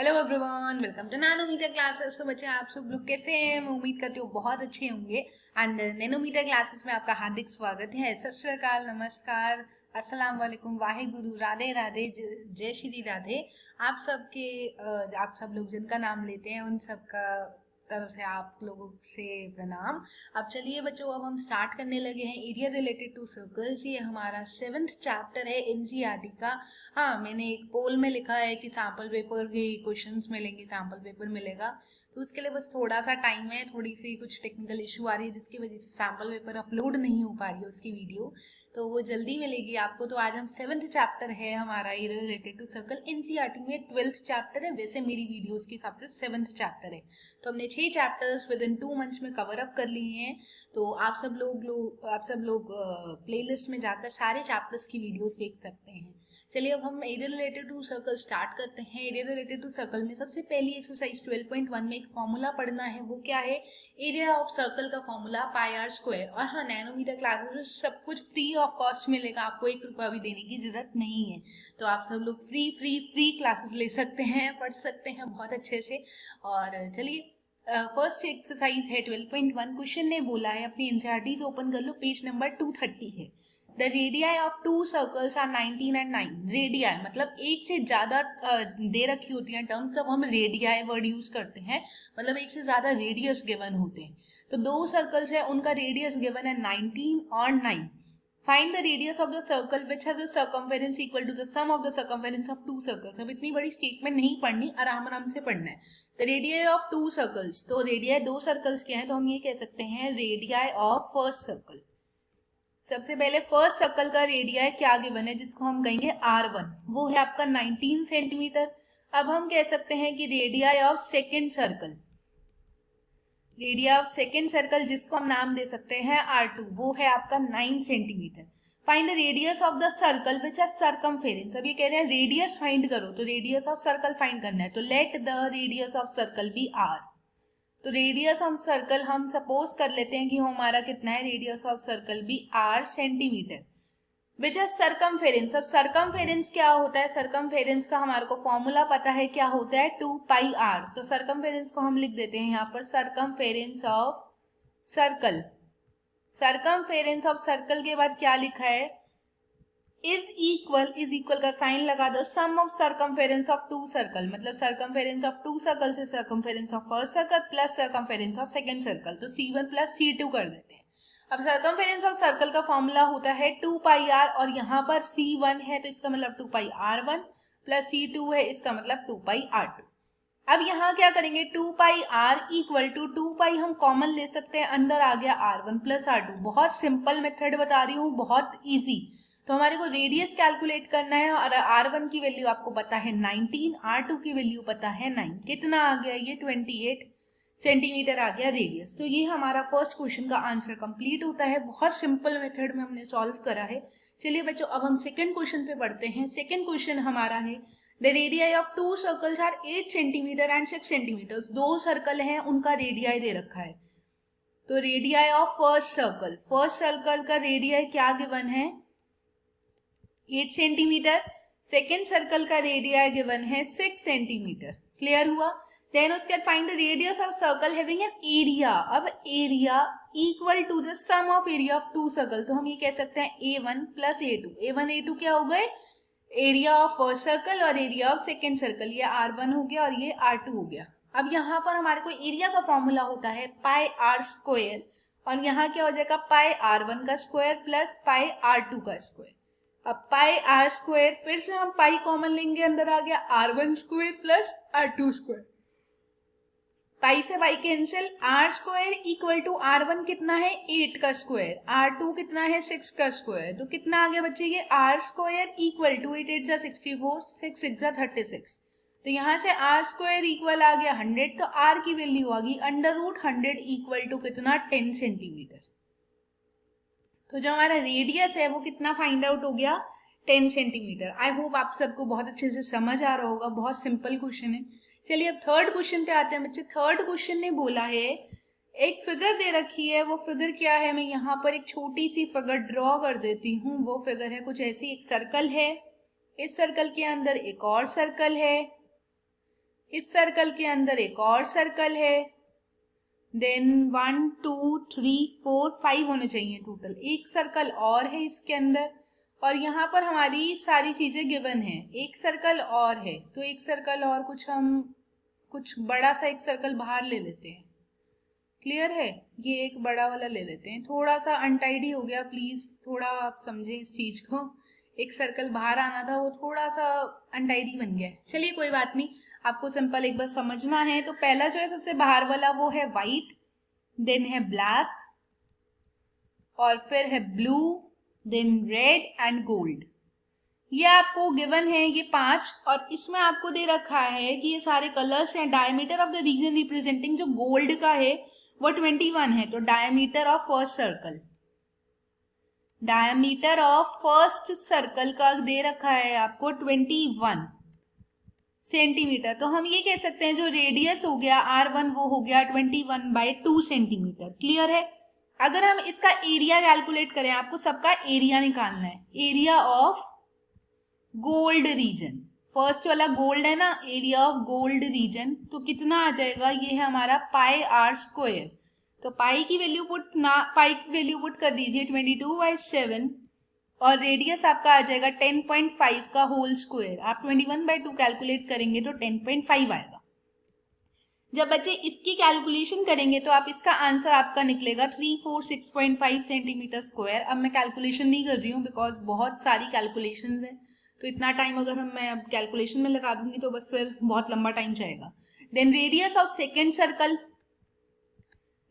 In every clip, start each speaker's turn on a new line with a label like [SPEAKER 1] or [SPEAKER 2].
[SPEAKER 1] Hello everyone, welcome to nanometer classes. तो बच्चे आप सब लोग कैसे हैं? मैं उम्मीद करती हूँ बहुत अच्छे होंगे। एंड नैनोमीटर क्लासेस में आपका हार्दिक स्वागत है। सत श्री अकाल, नमस्कार, अस्सलाम वालेकुम, वाहे गुरु, राधे राधे, जय श्री राधे। आप सबके आप सब लोग जिनका नाम लेते हैं उन सबका तरफ से आप लोगों से प्रणाम। अब चलिए बच्चों, अब हम स्टार्ट करने लगे हैं एरिया रिलेटेड टू सर्कल्स। ये हमारा 7th चैप्टर है एनसीईआरटी का। हाँ, मैंने एक पोल में लिखा है कि सैम्पल पेपर के क्वेश्चंस मिलेंगे, सैम्पल पेपर मिलेगा। तो उसके लिए बस थोड़ा सा टाइम है, थोड़ी सी कुछ टेक्निकल इशू आ रही है जिसकी वजह से सैम्पल पेपर अपलोड नहीं हो पा रही है उसकी वीडियो। तो वो जल्दी मिलेगी आपको। तो आज हम 7th चैप्टर है हमारा ये रिलेटेड टू सर्कल। एनसीईआरटी में 12th चैप्टर है, वैसे मेरी वीडियोस के हिसाब से 7th चैप्टर है। तो हमने 6 चैप्टर्स विद इन 2 मंथ्स में कवर अप कर लिए हैं। तो आप सब लोग प्लेलिस्ट में जाकर सारे चैप्टर्स की वीडियोस देख सकते हैं। चलिए अब हम area related to circle start करते हैं। एरिया रिलेटेड टू सर्कल में सबसे पहली एक्सरसाइज 12.1 में एक फॉर्मूला पढ़ना है। वो क्या है? एरिया ऑफ सर्कल का फॉर्मूला पाई आर स्क्वायर। और हाँ, नैनोमीटर क्लासेस में सब कुछ फ्री ऑफ कॉस्ट मिलेगा, आपको 1 रुपया भी देने की जरूरत नहीं है। तो आप सब लोग फ्री क्लासेस ले सकते हैं, पढ़ सकते हैं बहुत अच्छे से। और चलिए फर्स्ट एक्सरसाइज है 12.1। क्वेश्चन ने बोला है, अपनी एनसीईआरटी से ओपन कर लो, पेज नंबर 230 है। The radii of 2 circles are 19 and 9। Radii मतलब एक से ज्यादा दे रखी होती है टर्म्स, जब हम रेडियाई वर्ड यूज करते हैं मतलब एक से ज्यादा रेडियस गिवन होते हैं। तो 2 सर्कल्स है, उनका रेडियस गिवन है 19 और 9। Find the radius of the circle which has a circumference equal to the sum of the circumference of 2 circles. अब इतनी बड़ी स्टेटमेंट नहीं पढ़नी, आराम आराम से पढ़ना है। द रेडियाई ऑफ 2 सर्कल्स, तो रेडियाई 2 सर्कल्स के हैं, तो हम ये कह सकते हैं रेडियाई ऑफ फर्स्ट सर्कल। सबसे पहले फर्स्ट सर्कल का रेडियाई क्या गिवन है, जिसको हम कहेंगे R1, वो है आपका 19 सेंटीमीटर। अब हम कह सकते हैं कि radii of second circle, radio of second circle जिसको हम नाम दे सकते हैं R2, वो है आपका 9 centimetre. Find the radius of the circle which has circumference. अब ये कह रहे हैं रेडियस फाइंड करो, तो रेडियस ऑफ सर्कल फाइंड करना है। तो let the radius of circle be R। तो रेडियस ऑफ सर्कल हम सपोज कर लेते हैं कि हमारा कितना है, रेडियस ऑफ सर्कल भी R centimeter. Which is circumference. अब सर्कमफेरेंस क्या होता है? सर्कमफेरेंस का हमारे को फॉर्मूला पता है, क्या होता है? 2 पाई आर। तो सर्कमफेरेंस को हम लिख देते हैं यहाँ पर circumference of circle. Circumference of circle के बाद क्या लिखा है? इज इक्वल का साइन लगा दो, सम ऑफ सर्कमफेरेंस ऑफ 2 सर्कल, मतलब सर्कमफेरेंस ऑफ 2 सर्कल से circumference of first circle plus circumference of second circle, तो C1 प्लस C2 कर देते हैं। अब सर्कमफेरेंस ऑफ सर्कल का फॉर्मूला होता है 2 पाई आर, और यहाँ पर C1 है तो इसका मतलब 2 पाई R1 प्लस C2 है, इसका मतलब 2 पाई R2। अब यहाँ क्या करेंगे, 2 पाई आर इक्वल टू 2 पाई हम कॉमन ले सकते हैं, अंदर आ गया R1 प्लस R2। बहुत सिंपल मेथड बता रही हूँ, बहुत इजी। तो हमारे को रेडियस कैलकुलेट करना है और R1 की वैल्यू आपको पता है 19, R2 की वैल्यू पता है 9। कितना आ गया ये? 28 सेंटीमीटर आ गया रेडियस। तो ये हमारा फर्स्ट क्वेश्चन का आंसर कंप्लीट होता है। बहुत सिंपल मेथड में हमने सॉल्व करा है। चलिए बच्चों, अब हम सेकंड क्वेश्चन पे बढ़ते हैं। सेकंड क्वेश्चन हमारा है, the radii of 2 circles are 8 centimetre and 6 centimetre. 2 circle हैं, उनका रेडियाई दे रखा है। तो radii of first circle, first circle का रेडियाई क्या गिवन है? 8 सेंटीमीटर। सेकेंड सर्कल का रेडियाई गिवन है 6 सेंटीमीटर। क्लियर हुआ? देन उसके बाद find the radius of circle having an area. अब area equal to the sum of area of 2 circle, तो हम ये कह सकते हैं A1 plus A2। A1 A2 क्या हो गए? एरिया ऑफ फर्स्ट सर्कल और एरिया ऑफ सेकेंड सर्कल। ये R1 हो गया और ये R2 हो गया। अब यहाँ पर हमारे को एरिया का फॉर्मूला होता है पाई आर स्क्वायर, और यहाँ क्या हो जाएगा? पाई R1 का स्क्वायर प्लस पाई R2 का स्क्वायर। अब पाई आर स्क्वायर, फिर से हम पाई कॉमन लेंगे, अंदर आ गया R1 square plus R2 square. Pi से pi cancel, R square equal to R1 कितना है? 8 का स्क्वायर, R2 कितना है? 6 का स्क्वायर। तो कितना आ गया बच्चे? ये आर स्क्वायर इक्वल टू 8 8 64, 6 6 36। तो यहाँ से आर स्क्वायर इक्वल आ गया 100, तो आर की वैल्यू आ गई अंडर रूट 100 इक्वल टू कितना? 10 सेंटीमीटर। तो जो हमारा रेडियस है वो कितना फाइंड आउट हो गया? 10 सेंटीमीटर। आई होप आप सबको बहुत अच्छे से समझ आ रहा होगा, बहुत सिंपल क्वेश्चन है। चलिए अब थर्ड क्वेश्चन पे आते हैं बच्चे। थर्ड क्वेश्चन ने बोला है, एक फिगर दे रखी है, वो फिगर क्या है? मैं यहाँ पर एक छोटी सी फिगर ड्रॉ कर देती हूँ। वो फिगर है कुछ ऐसी, एक सर्कल है, इस सर्कल के अंदर एक और सर्कल है, इस सर्कल के अंदर एक और सर्कल है, देन 1 2 3 4 5 होने चाहिए टोटल, एक सर्कल और है इसके अंदर, और यहाँ पर हमारी सारी चीजें गिवन है। एक सर्कल और है, तो एक सर्कल और कुछ बड़ा सा एक सर्कल बाहर ले लेते हैं। क्लियर है? ये एक बड़ा वाला ले लेते हैं। थोड़ा सा अनटाइडी हो गया, प्लीज थोड़ा आप समझें इस चीज को। एक सर्कल बाहर आना था, वो थोड़ा सा अनटाइडी बन गया। चलिए कोई बात नहीं, आपको सिंपल एक बार समझना है। तो पहला जो है सबसे बाहर वाला वो है व्हाइट, देन है ब्लैक, और फिर है blue, then red and gold. ये आपको गिवन है ये 5, और इसमें आपको दे रखा है कि ये सारे कलर्स हैं। Diameter of the region representing जो गोल्ड का है वो 21 है। तो diameter of first circle, diameter of first circle का दे रखा है आपको 21 सेंटीमीटर। तो हम ये कह सकते हैं जो रेडियस हो गया R1 वो हो गया 21/2 सेंटीमीटर। क्लियर है? अगर हम इसका एरिया कैलकुलेट करें, आपको सबका एरिया निकालना है, area of gold reason, first वाला गोल्ड है ना, एरिया ऑफ गोल्ड रीजन, तो कितना आ जाएगा, ये है हमारा πr²। तो पाई की वैल्यू पुट कर दीजिए 22/7, और रेडियस आपका आ जाएगा 10.5 का होल स्क्वायर। आप 21/2 कैलकुलेट करेंगे तो 10.5 आएगा। जब बच्चे इसकी कैलकुलेशन करेंगे तो आप इसका आंसर आपका निकलेगा 346.5 सेंटीमीटर स्क्वायर। अब मैं कैलकुलेशन नहीं कर रही हूँ बिकॉज बहुत सारी कैलकुलेशन है, तो इतना टाइम अगर मैं अब कैलकुलेशन में लगा दूंगी तो बस फिर बहुत लंबा टाइम जाएगा। Then radius of second circle,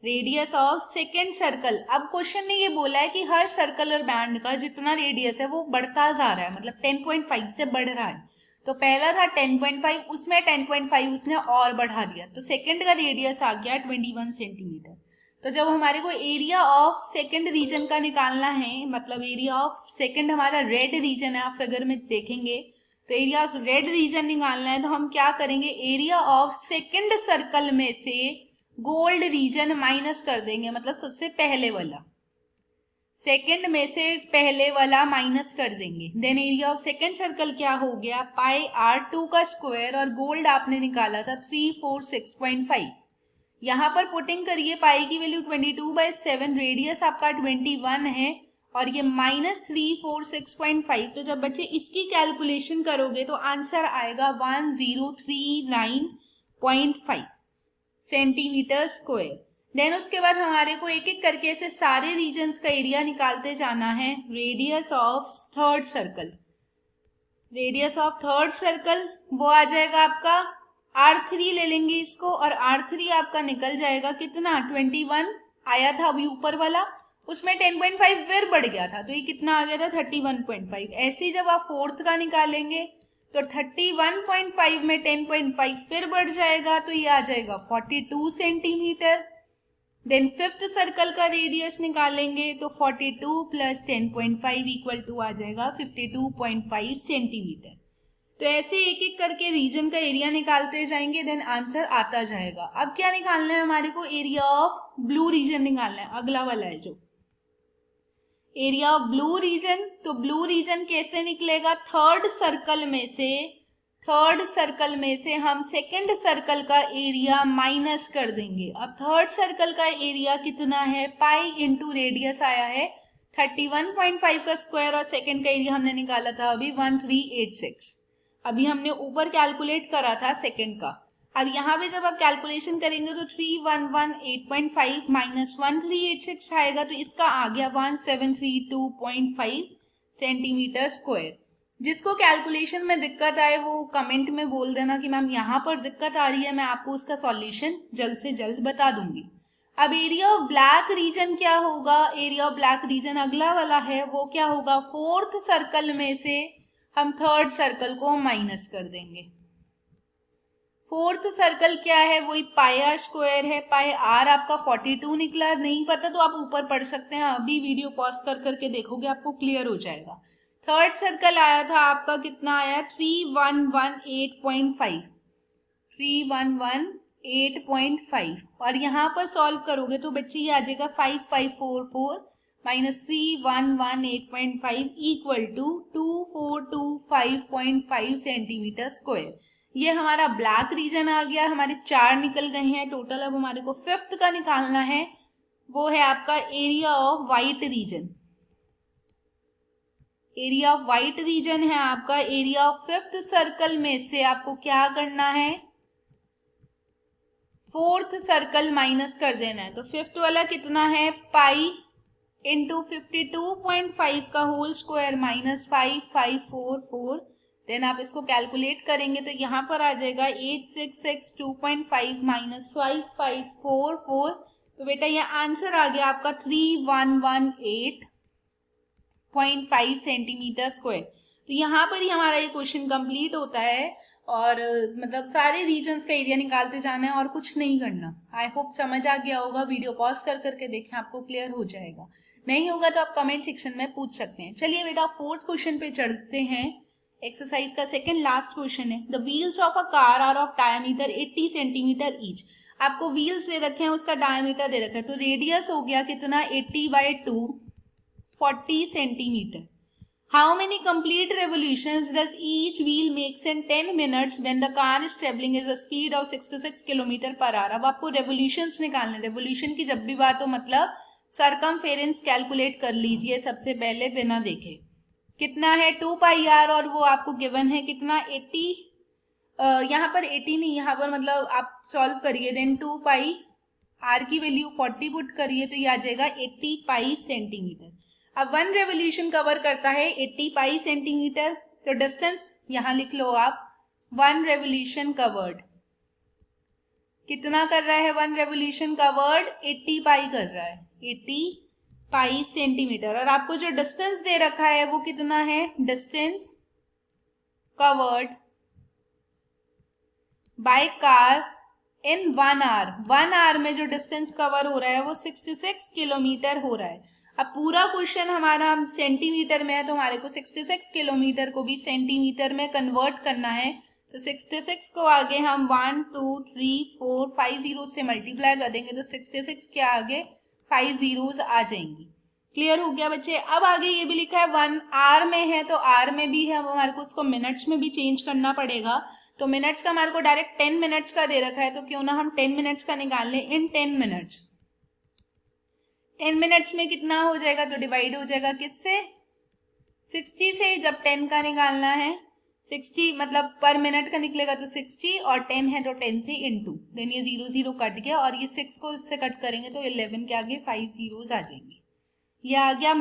[SPEAKER 1] radius of second circle. अब क्वेश्चन ने ये बोला है कि हर सर्कल और बैंड का जितना रेडियस है वो बढ़ता जा रहा है, मतलब 10.5 से बढ़ रहा है। तो पहला था 10.5, उसमें 10.5 उसने और बढ़ा दिया, तो सेकेंड का रेडियस आ गया 21 सेंटीमीटर। तो जब हमारे को एरिया ऑफ सेकेंड रीजन का निकालना है, मतलब एरिया ऑफ सेकेंड हमारा रेड रीजन है, आप फिगर में देखेंगे, तो एरिया ऑफ रेड रीजन निकालना है, तो हम क्या करेंगे, एरिया ऑफ सेकेंड सर्कल में से गोल्ड रीजन माइनस कर देंगे, मतलब सबसे पहले वाला, सेकेंड में से पहले वाला माइनस कर देंगे। Then area of second circle क्या हो गया, πr2 का स्क्वायर, और गोल्ड आपने निकाला था 346.5। यहाँ पर पुटिंग करिए, पाई की वैल्यू 22/7, रेडियस आपका 21 है, और ये -346.5। तो जब बच्चे इसकी कैलकुलेशन करोगे तो आंसर आएगा 1039.5 सेंटीमीटर स्क्वायर। देन उसके बाद हमारे को एक एक करके ऐसे सारे रीजन्स का एरिया निकालते जाना है। Radius of third circle, radius of third circle वो आ जाएगा आपका R3 ले लेंगे इसको, और R3 आपका निकल जाएगा कितना, 21 आया था अभी ऊपर वाला, उसमें 10.5 फिर बढ़ गया था, तो ये कितना आ गया था 31.5। ऐसे ही जब आप फोर्थ का निकालेंगे तो 31.5 में 10.5 फिर बढ़ जाएगा, तो ये आ जाएगा 42 सेंटीमीटर। देन फिफ्थ सर्कल का रेडियस निकालेंगे तो 42 + 10.5 इक्वल टू आ जाएगा 52.5 सेंटीमीटर। तो ऐसे एक एक करके रीजन का एरिया निकालते जाएंगे, देन आंसर आता जाएगा। अब क्या निकालना है हमारे को, एरिया ऑफ ब्लू रीजन निकालना है, अगला वाला है जो एरिया ऑफ ब्लू रीजन। तो ब्लू रीजन कैसे निकलेगा, थर्ड सर्कल में से हम सेकंड सर्कल का एरिया माइनस कर देंगे। अब थर्ड सर्कल का एरिया कितना है, पाई इंटू रेडियस आया है 31.5 का स्क्वायर, और सेकंड का एरिया हमने निकाला था अभी 1386। अभी हमने ऊपर कैलकुलेट करा था सेकंड का। अब यहाँ पे जब आप कैलकुलेशन करेंगे तो 3118.5 माइनस 1386 आएगा, तो इसका आ गया 1732.5 सेंटीमीटर स्क्वायर। जिसको कैलकुलेशन में दिक्कत आए वो कमेंट में बोल देना कि मैम यहाँ पर दिक्कत आ रही है, मैं आपको उसका सॉल्यूशन जल्द से जल्द बता दूंगी। अब एरिया ऑफ ब्लैक रीजन क्या होगा, एरिया ऑफ ब्लैक रीजन अगला वाला है, वो क्या होगा, फोर्थ सर्कल में से हम थर्ड सर्कल को माइनस कर देंगे। फोर्थ सर्कल क्या है, वही πr² है। πr आपका 42 निकला, नहीं पता तो आप ऊपर पढ़ सकते हैं, अभी वीडियो पॉज कर करके देखोगे आपको क्लियर हो जाएगा। थर्ड सर्कल आया था आपका, कितना आया, 3118.5, 3118.5, और यहाँ पर सॉल्व करोगे तो बच्चे ये आ जाएगा 5544 minus 3118.5 equal to 2425.5 centimeter square. ये हमारा ब्लैक रीजन आ गया, हमारे 4 निकल गए हैं टोटल। अब हमारे को 5th का निकालना है, वो है आपका area of white region. Area of white region है आपका एरिया ऑफ 5th सर्कल में से आपको क्या करना है, 4th सर्कल माइनस कर देना है। तो 5th वाला कितना है, पाई इंटू 52.5 का होल स्क्वायर माइनस 5544। देन आप इसको कैलकुलेट करेंगे तो यहाँ पर आ जाएगा 8662.5 माइनस 5544। तो बेटा ये आंसर आ गया आपका 3118.5 सेंटीमीटर स्क्वायर। तो यहाँ पर ही हमारा ये क्वेश्चन कंप्लीट होता है और मतलब सारे रीजन्स का एरिया निकालते जाना है और कुछ नहीं करना। आई होप समझ आ गया होगा। वीडियो पॉज कर करके देखें, आपको क्लियर हो जाएगा। नहीं होगा तो आप कमेंट सेक्शन में पूछ सकते हैं। चलिए बेटा 4th क्वेश्चन पे चलते हैं। एक्सरसाइज का सेकंड लास्ट क्वेश्चन है। The wheels of a car are of diameter 80 centimeter each. आपको व्हील्स दे रखे हैं, उसका डायमीटर दे रखा है। तो रेडियस हो गया कितना, 80/2 40 centimetre. How many complete revolutions does each wheel makes in 10 minutes when the car is traveling at a speed of 66 kilometre per hour. अब आपको रेवोल्यूशंस निकालने। रेवोल्यूशन की जब भी बात हो मतलब सरकमफेरेंस कैलकुलेट कर लीजिए सबसे पहले बिना देखे। कितना है 2πr और वो आपको गिवन है कितना 80। यहाँ पर 80 नहीं, यहाँ पर मतलब आप सॉल्व करिए। देन 2πr की वैल्यू 40 पुट करिए तो ये आ जाएगा 80 पाई सेंटीमीटर। अब 1 रेवोल्यूशन कवर करता है 80 पाई सेंटीमीटर। तो डिस्टेंस यहां लिख लो आप, 1 रेवोल्यूशन कवर्ड कितना कर रहा है, 1 रेवोल्यूशन कवर्ड 80 पाई कर रहा है, 80 पाई सेंटीमीटर। और आपको जो डिस्टेंस दे रखा है वो कितना है, distance covered by car in 1 hour. 1 hour में जो डिस्टेंस कवर हो रहा है वो 66 किलोमीटर हो रहा है। अब पूरा क्वेश्चन हमारा सेंटीमीटर में है तो हमारे को 66 किलोमीटर को भी सेंटीमीटर में कन्वर्ट करना है। तो 66 को आगे हम 1 2 3 4 5 जीरो से मल्टीप्लाई कर देंगे तो 66 के आगे 5 जीरोस आ जाएंगी। क्लियर हो गया बच्चे। अब आगे ये भी लिखा है 1 आवर में है तो आवर में भी है, अब हमारे को उसको मिनट्स में भी चेंज करना पड़ेगा। तो मिनट्स का हमारे को डायरेक्ट 10 मिनट्स का दे रखा है तो क्यों ना हम 10 मिनट्स का निकाल लें। इन 10 मिनट्स, 10 मिनट्स में कितना हो जाएगा, तो डिवाइड हो जाएगा किससे, 60 से। जब 10 का निकालना है 60 मतलब पर मिनट का निकलेगा तो 60 और 10 है तो 10 से इनटू। देन ये 0 0 कट गया और ये 6 को इससे कट करेंगे तो 11 के आगे 5 जीरोस आ जाएंगे। ये आ गया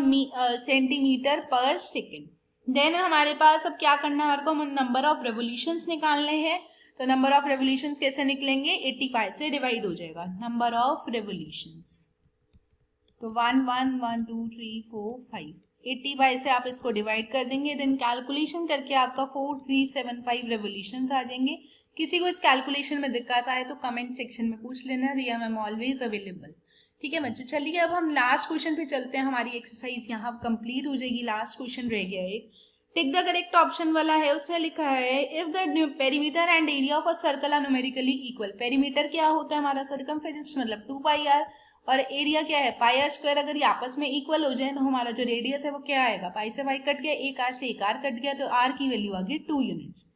[SPEAKER 1] सेंटीमीटर पर सेकेंड। देन हमारे पास अब क्या करना है, हमारे को नंबर ऑफ रेवोल्यूशंस निकालने हैं। तो नंबर ऑफ रेवोल्यूशंस कैसे निकलेंगे, 80 पाई से डिवाइड हो जाएगा नंबर ऑफ रेवोल्यूशंस। तो 1 1 1 2 3 4 5, 80 पाई से आप इसको डिवाइड कर देंगे। देन कैलकुलेशन करके आपका 4375 रेवोल्यूशंस आ जाएंगे। किसी को इस कैलकुलेशन में दिक्कत आए तो कमेंट सेक्शन में पूछ लेना, रिया मैम ऑलवेज अवेलेबल। ठीक है बच्चों, चलिए अब हम लास्ट क्वेश्चन पे चलते हैं। हमारी एक्सरसाइज यहाँ कंप्लीट हो जाएगी। लास्ट क्वेश्चन रह गया एक, टिक द करेक्ट ऑप्शन वाला है। उसमें लिखा है if the perimeter and area of a circle are numerically equal. Perimeter क्या होता है हमारा, सर्कमफेरेंस मतलब 2πr, और एरिया क्या है पाई आर स्क्वायर। अगर ये आपस में इक्वल हो जाए तो हमारा जो रेडियस है वो क्या आएगा, पाई से पाई कट गया, एक आर से एक आर कट गया तो आर की वैल्यू आ गई 2 units.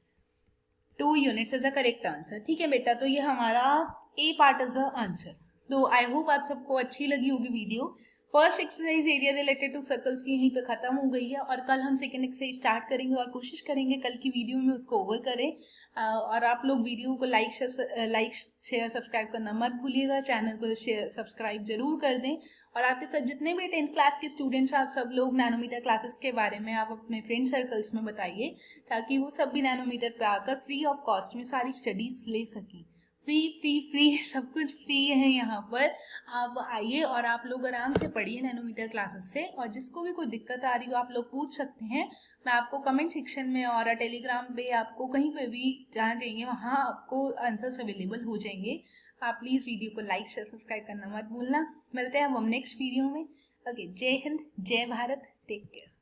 [SPEAKER 1] 2 units is a correct answer. ठीक है बेटा, तो ये हमारा ए पार्ट इज द आंसर। तो आई होप आप सबको अच्छी लगी होगी video. First exercise area related to circles की यहीं पे खत्म हो गई है और कल हम सेकेंड एक्सरसाइज स्टार्ट करेंगे और कोशिश करेंगे कल की वीडियो में उसको ओवर करें। और आप लोग वीडियो को लाइक शेयर सब्सक्राइब करना मत भूलिएगा, चैनल को सब्सक्राइब जरूर कर दें। और आपके साथ जितने भी 10th क्लास के स्टूडेंट्स आप सब लोग नैनोमीटर क्लासेस के बारे में आप अपने फ्रेंड सर्कल्स में बताइए ताकि वो सब भी नैनोमीटर पे आकर फ्री ऑफ कॉस्ट में सारी स्टडीज ले सकें। फ्री सब कुछ फ्री है यहाँ पर। आप आइए और आप लोग आराम से पढ़िए नैनोमीटर क्लासेस से। और जिसको भी कोई दिक्कत आ रही हो आप लोग पूछ सकते हैं। मैं आपको कमेंट सेक्शन में और टेलीग्राम पे आपको कहीं पे भी जहाँ कहेंगे वहाँ आपको आंसर्स अवेलेबल हो जाएंगे। आप प्लीज़ वीडियो को लाइक शेयर सब्सक्राइब करना मत भूलना। मिलते हैं हम नेक्स्ट वीडियो में। ओके, जय हिंद, जय भारत, टेक केयर।